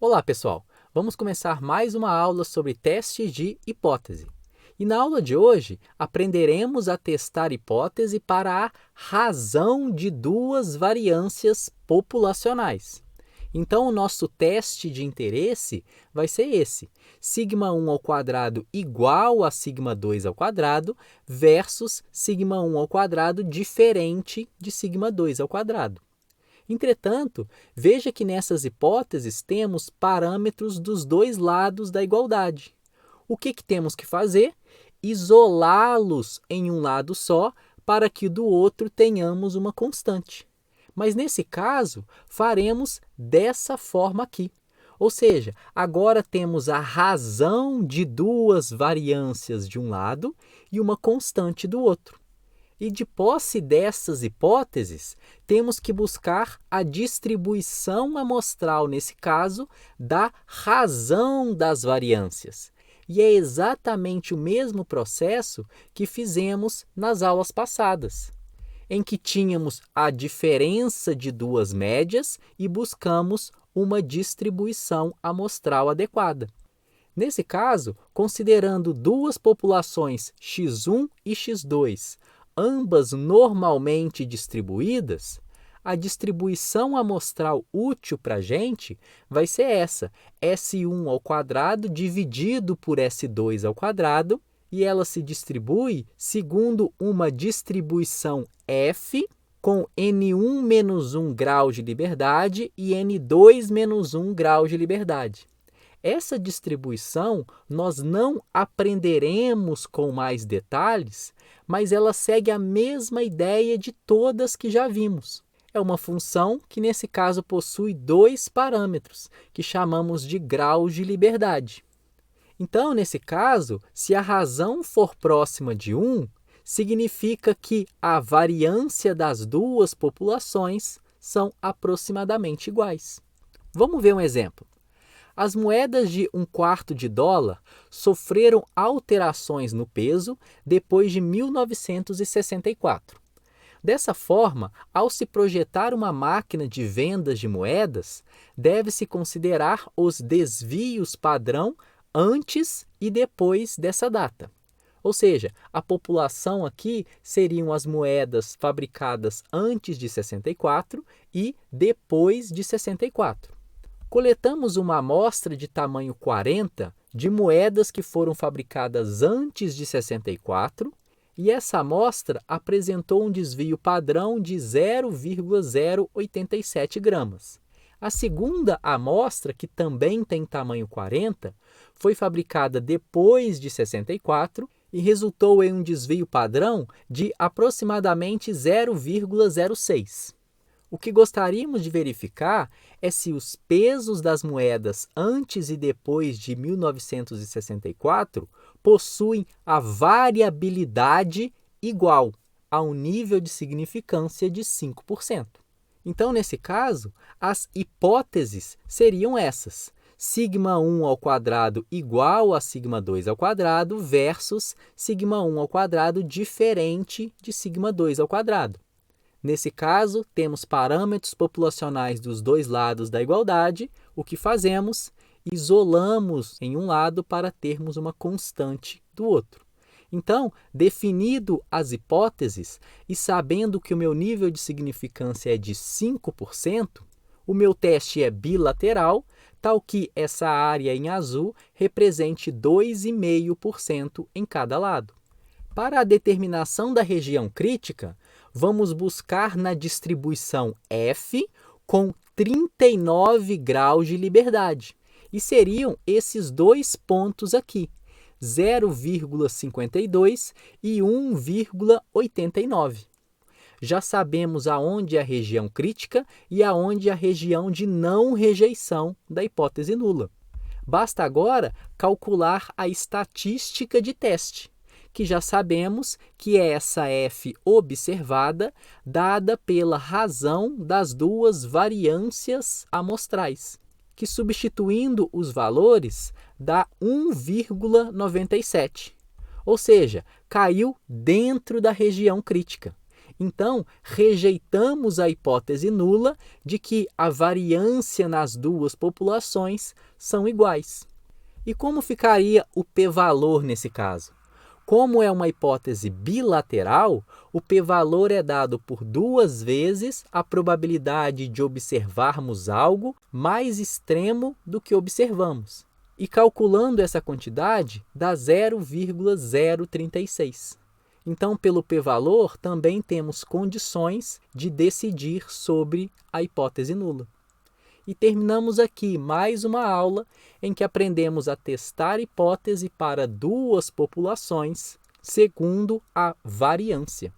Olá, pessoal! Vamos começar mais uma aula sobre testes de hipótese. E na aula de hoje, aprenderemos a testar hipótese para a razão de duas variâncias populacionais. Então, o nosso teste de interesse vai ser esse: σ1 ao quadrado igual a σ2 ao quadrado versus σ1 ao quadrado diferente de σ2 ao quadrado. Entretanto, veja que nessas hipóteses temos parâmetros dos dois lados da igualdade. O que temos que fazer? Isolá-los em um lado só para que do outro tenhamos uma constante. Mas nesse caso, faremos dessa forma aqui. Ou seja, agora temos a razão de duas variâncias de um lado e uma constante do outro. E de posse dessas hipóteses, temos que buscar a distribuição amostral, nesse caso, da razão das variâncias. E é exatamente o mesmo processo que fizemos nas aulas passadas, em que tínhamos a diferença de duas médias e buscamos uma distribuição amostral adequada. Nesse caso, considerando duas populações x1 e x2, ambas normalmente distribuídas, a distribuição amostral útil para a gente vai ser essa: S1 ao quadrado dividido por S2 ao quadrado, e ela se distribui segundo uma distribuição F com N1 menos 1 grau de liberdade e N2 menos 1 grau de liberdade. Essa distribuição nós não aprenderemos com mais detalhes, mas ela segue a mesma ideia de todas que já vimos. É uma função que, nesse caso, possui dois parâmetros, que chamamos de graus de liberdade. Então, nesse caso, se a razão for próxima de 1, significa que a variância das duas populações são aproximadamente iguais. Vamos ver um exemplo. As moedas de $1/4 sofreram alterações no peso depois de 1964. Dessa forma, ao se projetar uma máquina de vendas de moedas, deve-se considerar os desvios padrão antes e depois dessa data. Ou seja, a população aqui seriam as moedas fabricadas antes de 64 e depois de 64. Coletamos uma amostra de tamanho 40 de moedas que foram fabricadas antes de 64 e essa amostra apresentou um desvio padrão de 0,087 gramas. A segunda amostra, que também tem tamanho 40, foi fabricada depois de 64 e resultou em um desvio padrão de aproximadamente 0,06. O que gostaríamos de verificar é se os pesos das moedas antes e depois de 1964 possuem a variabilidade igual a um nível de significância de 5%. Então, nesse caso, as hipóteses seriam essas: σ1 ao quadrado igual a σ2 ao quadrado versus σ1 ao quadrado diferente de σ2 ao quadrado. Nesse caso, temos parâmetros populacionais dos dois lados da igualdade. O que fazemos? Isolamos em um lado para termos uma constante do outro. Então, definido as hipóteses e sabendo que o meu nível de significância é de 5%, o meu teste é bilateral, tal que essa área em azul represente 2,5% em cada lado. Para a determinação da região crítica, vamos buscar na distribuição F com 39 graus de liberdade. E seriam esses dois pontos aqui, 0,52 e 1,89. Já sabemos aonde é a região crítica e aonde é a região de não rejeição da hipótese nula. Basta agora calcular a estatística de teste, que já sabemos que é essa F observada dada pela razão das duas variâncias amostrais, que substituindo os valores dá 1,97, ou seja, caiu dentro da região crítica. Então, rejeitamos a hipótese nula de que a variância nas duas populações são iguais. E como ficaria o p-valor nesse caso? Como é uma hipótese bilateral, o p-valor é dado por 2 vezes a probabilidade de observarmos algo mais extremo do que observamos. E calculando essa quantidade, dá 0,036. Então, pelo p-valor, também temos condições de decidir sobre a hipótese nula. E terminamos aqui mais uma aula em que aprendemos a testar hipótese para 2 populações segundo a variância.